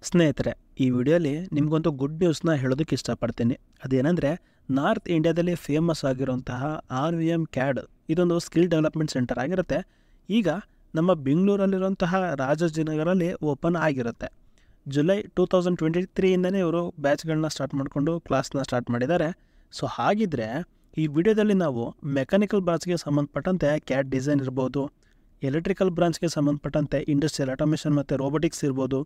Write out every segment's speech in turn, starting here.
ಸ್ನೇಹಿತರೆ, ಈ ವಿಡಿಯೋಲಿ ನಿಮಗೊಂದು ಗುಡ್ ನ್ಯೂಸ್ನ ಹೇಳೋದಕ್ಕೆ ಇಷ್ಟಪಡ್ತೀನಿ. ಅದೇನೆಂದರೆ, ನಾರ್ತ್ ಇಂಡಿಯಾದಲ್ಲಿ ಫೇಮಸ್ ಆಗಿರುವಂತಹ RVM CAD ಇದೊಂದು ಸ್ಕಿಲ್ ಡೆವಲಪ್ಮೆಂಟ್ ಸೆಂಟರ್ ಆಗಿರುತ್ತೆ. ಈಗ ನಮ್ಮ ಬೆಂಗಳೂರಲ್ಲಿರುವಂತಹ ರಾಜಾಜಿನಗರಲ್ಲಿ ಓಪನ್ ಆಗಿರುತ್ತೆ. ಜುಲೈ 2023ಇಂದನೇ ಇವರು ಬ್ಯಾಚ್ಗಳನ್ನ ಸ್ಟಾರ್ಟ್ ಮಾಡಿಕೊಂಡು ಕ್ಲಾಸ್ನ ಸ್ಟಾರ್ಟ್ ಮಾಡಿದ್ದಾರೆ. ಸೊ ಹಾಗಿದ್ರೆ ಈ ವಿಡಿಯೋದಲ್ಲಿ ನಾವು ಮೆಕ್ಯಾನಿಕಲ್ ಬ್ರಾಂಚ್ಗೆ ಸಂಬಂಧಪಟ್ಟಂತೆ CAD ಡಿಸೈನ್ ಇರ್ಬೋದು, ಎಲೆಕ್ಟ್ರಿಕಲ್ ಬ್ರಾಂಚ್ಗೆ ಸಂಬಂಧಪಟ್ಟಂತೆ ಇಂಡಸ್ಟ್ರಿಯಲ್ ಆಟೋಮೇಷನ್ ಮತ್ತು ರೋಬೋಟಿಕ್ಸ್ ಇರ್ಬೋದು,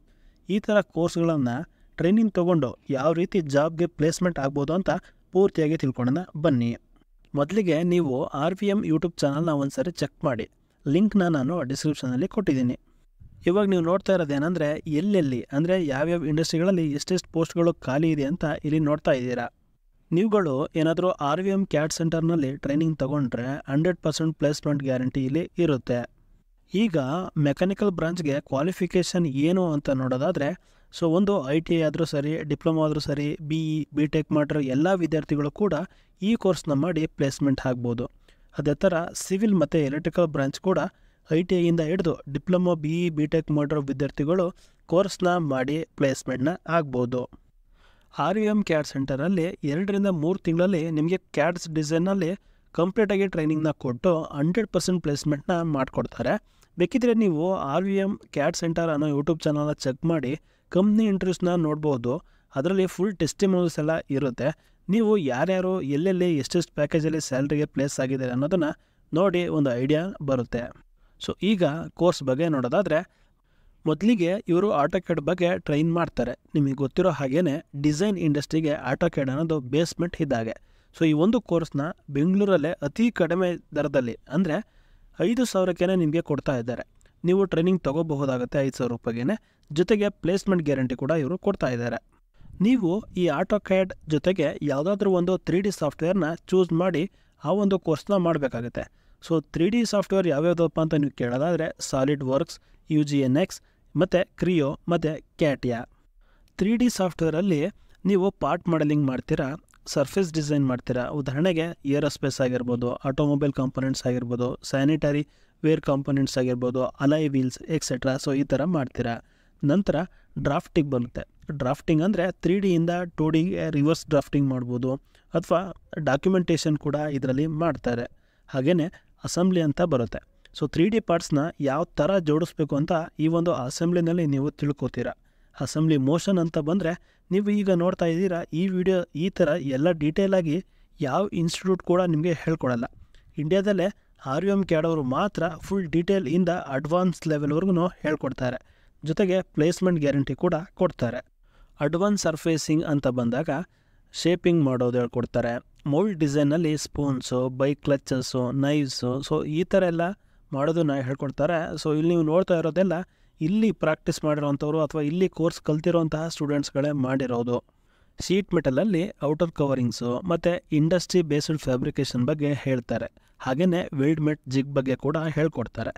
ಈ ಥರ ಕೋರ್ಸ್ಗಳನ್ನು ಟ್ರೈನಿಂಗ್ ತೊಗೊಂಡು ಯಾವ ರೀತಿ ಜಾಬ್ಗೆ ಪ್ಲೇಸ್ಮೆಂಟ್ ಆಗ್ಬೋದು ಅಂತ ಪೂರ್ತಿಯಾಗಿ ತಿಳ್ಕೊಳ್ಳೋಣ ಬನ್ನಿ. ಮೊದಲಿಗೆ ನೀವು RVM ಯೂಟ್ಯೂಬ್ ಚಾನಲ್ನ ಒಂದು ಸರಿ ಚೆಕ್ ಮಾಡಿ. ಲಿಂಕ್ನ ನಾನು ಡಿಸ್ಕ್ರಿಪ್ಷನಲ್ಲಿ ಕೊಟ್ಟಿದ್ದೀನಿ. ಇವಾಗ ನೀವು ನೋಡ್ತಾ ಇರೋದೇನೆಂದರೆ, ಎಲ್ಲೆಲ್ಲಿ ಅಂದರೆ ಯಾವ್ಯಾವ ಇಂಡಸ್ಟ್ರಿಗಳಲ್ಲಿ ಎಷ್ಟೆಷ್ಟು ಪೋಸ್ಟ್ಗಳು ಖಾಲಿ ಇದೆ ಅಂತ ಇಲ್ಲಿ ನೋಡ್ತಾ ಇದ್ದೀರಾ. ನೀವುಗಳು ಏನಾದರೂ RVM CAD ಸೆಂಟರ್ನಲ್ಲಿ ಟ್ರೈನಿಂಗ್ ತೊಗೊಂಡ್ರೆ 100% ಪ್ಲೇಸ್ಮೆಂಟ್ ಗ್ಯಾರಂಟಿ ಇಲ್ಲಿ ಇರುತ್ತೆ. ಈಗ ಮೆಕ್ಯಾನಿಕಲ್ ಬ್ರಾಂಚ್ಗೆ ಕ್ವಾಲಿಫಿಕೇಷನ್ ಏನು ಅಂತ ನೋಡೋದಾದರೆ, ಸೊ ಒಂದು ITI ಆದರೂ ಸರಿ, ಡಿಪ್ಲೊಮಾ ಆದರೂ ಸರಿ, BE BTech ಮಾಡಿರೋ ಎಲ್ಲ ವಿದ್ಯಾರ್ಥಿಗಳು ಕೂಡ ಈ ಕೋರ್ಸ್ನ ಮಾಡಿ ಪ್ಲೇಸ್ಮೆಂಟ್ ಆಗ್ಬೋದು. ಅದೇ ಥರ ಸಿವಿಲ್ ಮತ್ತು ಎಲೆಕ್ಟ್ರಿಕಲ್ ಬ್ರಾಂಚ್ ಕೂಡ ITIಯಿಂದ ಹಿಡಿದು ಡಿಪ್ಲೊಮಾ BE BTech ಮಾಡಿರೋ ವಿದ್ಯಾರ್ಥಿಗಳು ಕೋರ್ಸ್ನ ಮಾಡಿ ಪ್ಲೇಸ್ಮೆಂಟ್ನ ಆಗ್ಬೋದು. RVM CAD ಸೆಂಟರಲ್ಲಿ 2 ರಿಂದ 3 ತಿಂಗಳಲ್ಲಿ ನಿಮಗೆ CADS ಡಿಸೈನಲ್ಲಿ ಕಂಪ್ಲೀಟಾಗಿ ಟ್ರೈನಿಂಗ್ನ ಕೊಟ್ಟು 100% ಪ್ಲೇಸ್ಮೆಂಟ್ನ ಮಾಡಿಕೊಡ್ತಾರೆ. ಬೇಕಿದ್ರೆ ನೀವು RVM CAD ಸೆಂಟರ್ ಅನ್ನೋ ಯೂಟ್ಯೂಬ್ ಚಾನಲ್ನ ಚೆಕ್ ಮಾಡಿ ಕಂಪ್ನಿ ಇಂಟರ್ವ್ಯೂಸ್ನ ನೋಡ್ಬೋದು. ಅದರಲ್ಲಿ ಫುಲ್ ಟೆಸ್ಟಿಮೋನಿಯಲ್ಸ್ ಎಲ್ಲ ಇರುತ್ತೆ. ನೀವು ಯಾರ್ಯಾರು ಎಲ್ಲೆಲ್ಲಿ ಎಷ್ಟೆಷ್ಟು ಪ್ಯಾಕೇಜಲ್ಲಿ ಸ್ಯಾಲ್ರಿಗೆ ಪ್ಲೇಸ್ ಆಗಿದ್ದಾರೆ ಅನ್ನೋದನ್ನು ನೋಡಿ ಒಂದು ಐಡಿಯಾ ಬರುತ್ತೆ. ಸೊ ಈಗ ಕೋರ್ಸ್ ಬಗ್ಗೆ ನೋಡೋದಾದರೆ, ಮೊದಲಿಗೆ ಇವರು AutoCAD ಬಗ್ಗೆ ಟ್ರೈನ್ ಮಾಡ್ತಾರೆ. ನಿಮಗೆ ಗೊತ್ತಿರೋ ಹಾಗೇ ಡಿಸೈನ್ ಇಂಡಸ್ಟ್ರಿಗೆ AutoCAD ಅನ್ನೋದು ಬೇಸ್ಮೆಂಟ್ ಇದ್ದಾಗೆ. ಸೊ ಈ ಒಂದು ಕೋರ್ಸ್ನ ಬೆಂಗಳೂರಲ್ಲೇ ಅತಿ ಕಡಿಮೆ ದರದಲ್ಲಿ ಅಂದರೆ 5,000ಕ್ಕೆ ನಿಮಗೆ ಕೊಡ್ತಾ ಇದ್ದಾರೆ. ನೀವು ಟ್ರೈನಿಂಗ್ ತೊಗೋಬಹುದಾಗುತ್ತೆ 5,000 ರೂಪಾಯಿಗೆ. ಜೊತೆಗೆ ಪ್ಲೇಸ್ಮೆಂಟ್ ಗ್ಯಾರಂಟಿ ಕೂಡ ಇವರು ಕೊಡ್ತಾ ಇದ್ದಾರೆ. ನೀವು ಈ AutoCAD ಜೊತೆಗೆ ಯಾವುದಾದ್ರೂ ಒಂದು 3D ಸಾಫ್ಟ್ವೇರ್ನ ಚೂಸ್ ಮಾಡಿ ಆ ಒಂದು ಕೋರ್ಸ್ನ ಮಾಡಬೇಕಾಗುತ್ತೆ. ಸೊ 3D ಸಾಫ್ಟ್ವೇರ್ ಯಾವ್ಯಾವುದಪ್ಪ ಅಂತ ನೀವು ಕೇಳೋದಾದರೆ, SolidWorks, UGNX ಮತ್ತು Creo ಮತ್ತು CATIA. 3D ಸಾಫ್ಟ್ವೇರಲ್ಲಿ ನೀವು ಪಾರ್ಟ್ ಮಾಡೆಲಿಂಗ್ ಮಾಡ್ತೀರಾ, ಸರ್ಫೇಸ್ ಡಿಸೈನ್ ಮಾಡ್ತೀರಾ. ಉದಾಹರಣೆಗೆ ಏರೋಸ್ಪೇಸ್ ಆಗಿರ್ಬೋದು, ಆಟೋಮೊಬೈಲ್ ಕಾಂಪೊನೆಂಟ್ಸ್ ಆಗಿರ್ಬೋದು, ಸ್ಯಾನಿಟರಿ ವೇರ್ ಕಾಂಪೊನೆಂಟ್ಸ್ ಆಗಿರ್ಬೋದು, ಅಲಾಯ್ ವೀಲ್ಸ್ ಎಕ್ಸೆಟ್ರಾ. ಸೊ ಈ ಥರ ಮಾಡ್ತೀರಾ. ನಂತರ ಡ್ರಾಫ್ಟಿಂಗ್ ಬರುತ್ತೆ. ಡ್ರಾಫ್ಟಿಂಗ್ ಅಂದರೆ 3Dಯಿಂದ 2Dಗೆ ರಿವರ್ಸ್ ಡ್ರಾಫ್ಟಿಂಗ್ ಮಾಡ್ಬೋದು, ಅಥವಾ ಡಾಕ್ಯುಮೆಂಟೇಷನ್ ಕೂಡ ಇದರಲ್ಲಿ ಮಾಡ್ತಾರೆ. ಹಾಗೆಯೇ ಅಸೆಂಬ್ಲಿ ಅಂತ ಬರುತ್ತೆ. ಸೊ 3D ಪಾರ್ಟ್ಸ್ನ ಯಾವ ಥರ ಜೋಡಿಸ್ಬೇಕು ಅಂತ ಈ ಒಂದು ಅಸೆಂಬ್ಲಿನಲ್ಲಿ ನೀವು ತಿಳ್ಕೊತೀರಾ. ಅಸೆಂಬ್ಲಿ ಮೋಷನ್ ಅಂತ ಬಂದರೆ, ನೀವು ಈಗ ನೋಡ್ತಾ ಇದ್ದೀರಾ ಈ ವಿಡಿಯೋ, ಈ ಥರ ಎಲ್ಲ ಡೀಟೇಲಾಗಿ ಯಾವ ಇನ್ಸ್ಟಿಟ್ಯೂಟ್ ಕೂಡ ನಿಮಗೆ ಹೇಳ್ಕೊಡಲ್ಲ. ಇಂಡಿಯಾದಲ್ಲೇ RVM CAD ಅವರು ಮಾತ್ರ ಫುಲ್ ಡೀಟೇಲ್ ಇಂದ ಅಡ್ವಾನ್ಸ್ ಲೆವೆಲ್ವರೆಗೂ ಹೇಳ್ಕೊಡ್ತಾರೆ. ಜೊತೆಗೆ ಪ್ಲೇಸ್ಮೆಂಟ್ ಗ್ಯಾರಂಟಿ ಕೂಡ ಕೊಡ್ತಾರೆ. ಅಡ್ವಾನ್ಸ್ ಸರ್ಫೇಸಿಂಗ್ ಅಂತ ಬಂದಾಗ ಶೇಪಿಂಗ್ ಮಾಡೋದು ಹೇಳ್ಕೊಡ್ತಾರೆ. ಮೋಲ್ಡ್ ಡಿಸೈನಲ್ಲಿ ಸ್ಪೂನ್ಸು, ಬೈಕ್ ಕ್ಲಚಸ್ಸು, ನೈವ್ಸು, ಸೊ ಈ ಥರ ಎಲ್ಲ ಮಾಡೋದನ್ನ ಹೇಳ್ಕೊಡ್ತಾರೆ. ಸೊ ಇಲ್ಲಿ ನೀವು ನೋಡ್ತಾ ಇರೋದೆಲ್ಲ ಇಲ್ಲಿ ಪ್ರಾಕ್ಟೀಸ್ ಮಾಡಿರೋವಂಥವ್ರು ಅಥವಾ ಇಲ್ಲಿ ಕೋರ್ಸ್ ಕಲ್ತಿರೋಂತಹ ಸ್ಟೂಡೆಂಟ್ಸ್ಗಳೇ ಮಾಡಿರೋದು. ಶೀಟ್ ಮೆಟಲಲ್ಲಿ ಔಟರ್ ಕವರಿಂಗ್ಸು ಮತ್ತು ಇಂಡಸ್ಟ್ರಿ ಬೇಸ್ಡ್ ಫ್ಯಾಬ್ರಿಕೇಷನ್ ಬಗ್ಗೆ ಹೇಳ್ತಾರೆ. ಹಾಗೆಯೇ ವೆಲ್ಡ್ ಮೆಟ್ ಜಿಗ್ ಬಗ್ಗೆ ಕೂಡ ಹೇಳ್ಕೊಡ್ತಾರೆ.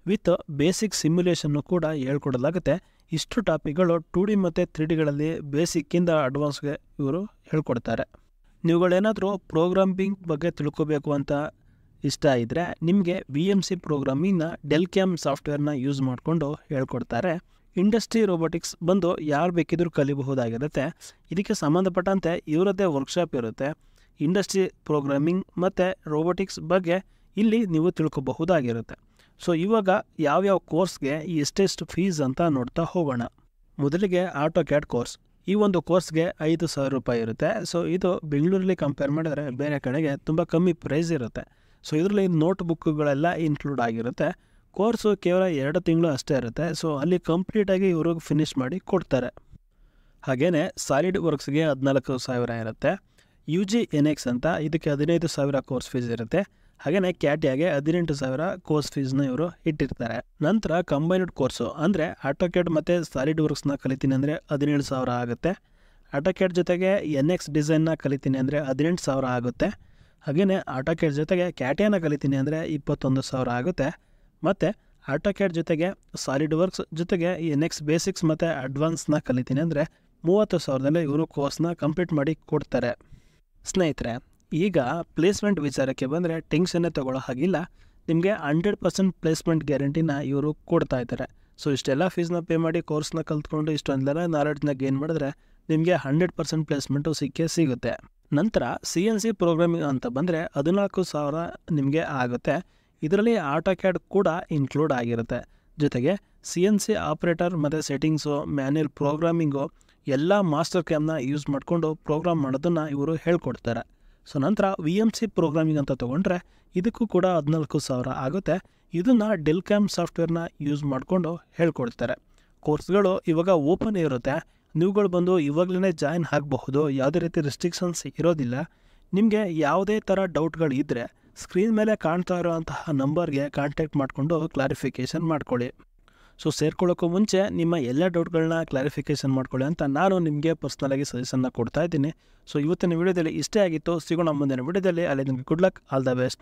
ವಿತ್ ಬೇಸಿಕ್ ಸಿಮ್ಯುಲೇಷನ್ನು ಕೂಡ ಹೇಳ್ಕೊಡಲಾಗುತ್ತೆ. ಇಷ್ಟು ಟಾಪಿಕ್ಗಳು 2D ಮತ್ತು 3Dಗಳಲ್ಲಿ ಬೇಸಿಕ್ಕಿಂದ ಅಡ್ವಾನ್ಸ್ಗೆ ಇವರು ಹೇಳ್ಕೊಡ್ತಾರೆ. ನೀವುಗಳೇನಾದರೂ ಪ್ರೋಗ್ರಾಮಿಂಗ್ ಬಗ್ಗೆ ತಿಳ್ಕೊಬೇಕು ಅಂತ ಇಷ್ಟ ಇದ್ದರೆ, ನಿಮಗೆ VMC ಪ್ರೋಗ್ರಾಮಿಂಗ್ನ ಡೆಲ್ಕ್ಯಾಮ್ ಸಾಫ್ಟ್ವೇರ್ನ ಯೂಸ್ ಮಾಡಿಕೊಂಡು ಹೇಳ್ಕೊಡ್ತಾರೆ. ಇಂಡಸ್ಟ್ರಿ ರೋಬೋಟಿಕ್ಸ್ ಬಂದು ಯಾರು ಬೇಕಿದ್ರೂ ಕಲಿಬಹುದಾಗಿರುತ್ತೆ. ಇದಕ್ಕೆ ಸಂಬಂಧಪಟ್ಟಂತೆ ಇವರದ್ದೇ ವರ್ಕ್ಶಾಪ್ ಇರುತ್ತೆ. ಇಂಡಸ್ಟ್ರಿ ಪ್ರೋಗ್ರಾಮಿಂಗ್ ಮತ್ತು ರೋಬೋಟಿಕ್ಸ್ ಬಗ್ಗೆ ಇಲ್ಲಿ ನೀವು ತಿಳ್ಕೊಬಹುದಾಗಿರುತ್ತೆ. ಸೊ ಇವಾಗ ಯಾವ್ಯಾವ ಕೋರ್ಸ್ಗೆ ಎಷ್ಟೆಷ್ಟು ಫೀಸ್ ಅಂತ ನೋಡ್ತಾ ಹೋಗೋಣ. ಮೊದಲಿಗೆ AutoCAD ಕೋರ್ಸ್. ಈ ಒಂದು ಕೋರ್ಸ್ಗೆ 5,000 ರೂಪಾಯಿ ಇರುತ್ತೆ. ಸೊ ಇದು ಬೆಂಗಳೂರಲ್ಲಿ ಕಂಪೇರ್ ಮಾಡಿದರೆ ಬೇರೆ ಕಡೆಗೆ ತುಂಬ ಕಮ್ಮಿ ಪ್ರೈಸ್ ಇರುತ್ತೆ. ಸೊ ಇದರಲ್ಲಿ ನೋಟ್ ಬುಕ್ಗಳೆಲ್ಲ ಇನ್ಕ್ಲೂಡ್ ಆಗಿರುತ್ತೆ. ಕೋರ್ಸು ಕೇವಲ 2 ತಿಂಗಳು ಅಷ್ಟೇ ಇರುತ್ತೆ. ಸೊ ಅಲ್ಲಿ ಕಂಪ್ಲೀಟಾಗಿ ಇವರು ಫಿನಿಷ್ ಮಾಡಿ ಕೊಡ್ತಾರೆ. ಹಾಗೆಯೇ SolidWorksಗೆ 14,000 ಇರುತ್ತೆ. UGNX ಅಂತ ಇದಕ್ಕೆ 15,000 ಕೋರ್ಸ್ ಫೀಸ್ ಇರುತ್ತೆ. ಹಾಗೆಯೇ CATIAಗೆ 18,000 ಕೋರ್ಸ್ ಫೀಸ್ನ ಇವರು ಇಟ್ಟಿರ್ತಾರೆ. ನಂತರ ಕಂಬೈನ್ಡ್ ಕೋರ್ಸು ಅಂದರೆ AutoCAD ಮತ್ತು SolidWorksನ ಕಲಿತೀನಿ ಅಂದರೆ 17,000 ಆಗುತ್ತೆ. AutoCAD ಜೊತೆಗೆ NX ಡಿಸೈನ್ನ ಕಲಿತೀನಿ ಅಂದರೆ 18,000 ಆಗುತ್ತೆ. ಹಾಗೆಯೇ AutoCAD ಜೊತೆಗೆ CATIAನ ಕಲಿತೀನಿ ಅಂದರೆ 21,000 ಆಗುತ್ತೆ. ಮತ್ತು AutoCAD ಜೊತೆಗೆ SolidWorks ಜೊತೆಗೆ NX ಬೇಸಿಕ್ಸ್ ಮತ್ತು ಅಡ್ವಾನ್ಸ್ನ ಕಲಿತೀನಿ ಅಂದರೆ 30,000ದಲ್ಲಿ ಇವರು ಕೋರ್ಸ್ನ ಕಂಪ್ಲೀಟ್ ಮಾಡಿ ಕೊಡ್ತಾರೆ. ಸ್ನೇಹಿತರೆ, ಈಗ ಪ್ಲೇಸ್ಮೆಂಟ್ ವಿಚಾರಕ್ಕೆ ಬಂದರೆ ಟೆನ್ಷನ್ನೇ ತೊಗೊಳ್ಳೋ ಹಾಗಿಲ್ಲ. ನಿಮಗೆ 100% ಪ್ಲೇಸ್ಮೆಂಟ್ ಗ್ಯಾರಂಟಿನ ಇವರು ಕೊಡ್ತಾ ಇದ್ದಾರೆ. ಸೊ ಇಷ್ಟೆಲ್ಲ ಫೀಸ್ನ ಪೇ ಮಾಡಿ ಕೋರ್ಸ್ನ ಕಲ್ತ್ಕೊಂಡು ಇಷ್ಟೊಂದೆಲ್ಲ ನಾಲೆಡ್ಜ್ನ ಗೇನ್ ಮಾಡಿದ್ರೆ ನಿಮಗೆ 100% ಪ್ಲೇಸ್ಮೆಂಟು ಸಿಗುತ್ತೆ. ನಂತರ CNC ಪ್ರೋಗ್ರಾಮಿಂಗ್ ಅಂತ ಬಂದರೆ 14,000 ನಿಮಗೆ ಆಗುತ್ತೆ. ಇದರಲ್ಲಿ ಆಟೋಕ್ಯಾಡ್ ಕೂಡ ಇನ್ಕ್ಲೂಡ್ ಆಗಿರುತ್ತೆ. ಜೊತೆಗೆ CNC ಆಪ್ರೇಟರ್ ಮತ್ತು ಸೆಟ್ಟಿಂಗ್ಸು, ಮ್ಯಾನ್ಯಲ್ ಪ್ರೋಗ್ರಾಮಿಂಗು ಎಲ್ಲ ಮಾಸ್ಟರ್ ಕ್ಯಾಮ್ನ ಯೂಸ್ ಮಾಡಿಕೊಂಡು ಪ್ರೋಗ್ರಾಮ್ ಮಾಡೋದನ್ನು ಇವರು ಹೇಳ್ಕೊಡ್ತಾರೆ. ಸೊ ನಂತರ VMC ಪ್ರೋಗ್ರಾಮಿಂಗ್ ಅಂತ ತೊಗೊಂಡ್ರೆ ಇದಕ್ಕೂ ಕೂಡ 14,000 ಆಗುತ್ತೆ. ಇದನ್ನು ಡೆಲ್ ಕ್ಯಾಮ್ ಸಾಫ್ಟ್ವೇರ್ನ ಯೂಸ್ ಮಾಡಿಕೊಂಡು ಹೇಳ್ಕೊಡ್ತಾರೆ. ಕೋರ್ಸ್ಗಳು ಇವಾಗ ಓಪನ್ ಇರುತ್ತೆ, ನೀವುಗಳು ಬಂದು ಇವಾಗಲೇ ಜಾಯಿನ್ ಆಗಬಹುದು. ಯಾವುದೇ ರೀತಿ ರೆಸ್ಟ್ರಿಕ್ಷನ್ಸ್ ಇರೋದಿಲ್ಲ. ನಿಮಗೆ ಯಾವುದೇ ಥರ ಡೌಟ್ಗಳು ಇದ್ದರೆ ಸ್ಕ್ರೀನ್ ಮೇಲೆ ಕಾಣ್ತಾ ಇರೋವಂತಹ ನಂಬರ್ಗೆ ಕಾಂಟ್ಯಾಕ್ಟ್ ಮಾಡಿಕೊಂಡು ಕ್ಲಾರಿಫಿಕೇಷನ್ ಮಾಡ್ಕೊಳ್ಳಿ. ಸೊ ಸೇರ್ಕೊಳ್ಳೋಕ್ಕೂ ಮುಂಚೆ ನಿಮ್ಮ ಎಲ್ಲ ಡೌಟ್ಗಳನ್ನ ಕ್ಲಾರಿಫಿಕೇಷನ್ ಮಾಡ್ಕೊಳ್ಳಿ ಅಂತ ನಾನು ನಿಮಗೆ ಪರ್ಸ್ನಲಾಗಿ ಸಜೆಷನ್ನ ಕೊಡ್ತಾ ಇದ್ದೀನಿ. ಸೊ ಇವತ್ತಿನ ವಿಡಿಯೋದಲ್ಲಿ ಇಷ್ಟೇ ಆಗಿತ್ತು. ಸಿಗೋಣ ಮುಂದಿನ ವಿಡಿಯೋದಲ್ಲಿ. ಅಲ್ಲಿ ನಿಮಗೆ good luck, all the best.